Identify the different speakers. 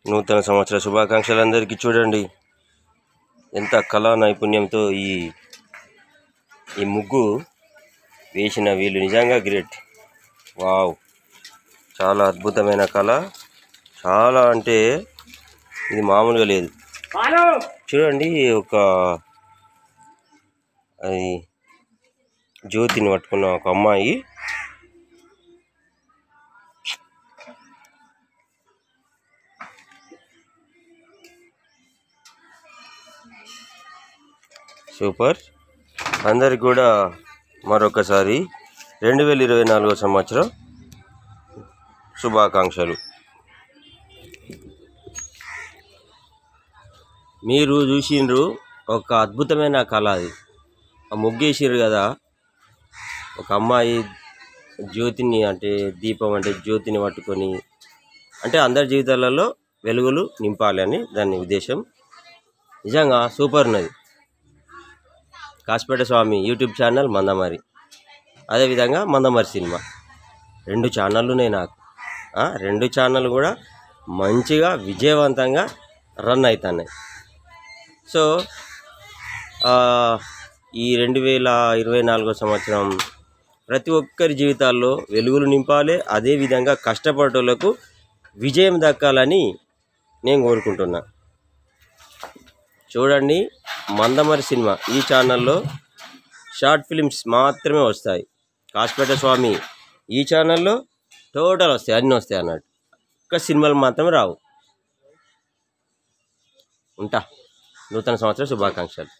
Speaker 1: నూతన సంవత్సర శుభాకాంక్షలు అందరికీ. చూడండి ఎంత కళా నైపుణ్యంతో ఈ ముగ్గు వేసిన వీళ్ళు నిజంగా గ్రేట్. వావ్, చాలా అద్భుతమైన కళ. చాలా అంటే ఇది మామూలుగా లేదు. చూడండి, ఒక అది జ్యోతిని పట్టుకున్న ఒక అమ్మాయి సూపర్. అందరికి కూడా మరొకసారి 2024 సంవత్సరం శుభాకాంక్షలు. మీరు చూసిండ్రు ఒక అద్భుతమైన కళ. అది ఆ ముగ్గేసిర్రు కదా, ఒక అమ్మాయి జ్యోతిని అంటే దీపం అంటే జ్యోతిని పట్టుకొని అంటే అందరి జీవితాలలో వెలుగులు నింపాలి అని దాని ఉద్దేశం. నిజంగా సూపర్ ఉన్నది. కాసిపేట స్వామి యూట్యూబ్ ఛానల్ మందమరి, అదేవిధంగా మందమరి సినిమా, 2 ఛానళ్ళు ఉన్నాయి నాకు. 2 ఛానళ్ళు కూడా మంచిగా విజయవంతంగా రన్ అవుతున్నాయి. సో ఈ 2024 సంవత్సరం ప్రతి ఒక్కరి జీవితాల్లో వెలుగులు నింపాలి, అదేవిధంగా కష్టపడేటోళ్లకు విజయం దక్కాలని నేను కోరుకుంటున్నా. చూడండి, మందమరి సినిమా ఈ ఛానల్లో షార్ట్ ఫిలిమ్స్ మాత్రమే వస్తాయి. కాసిపేట స్వామి ఈ ఛానల్లో టోటల్ వస్తాయి, అన్నీ వస్తాయి అన్నట్టు. ఒక్క సినిమాలు మాత్రమే రావు. ఉంటా. నూతన సంవత్సర శుభాకాంక్షలు.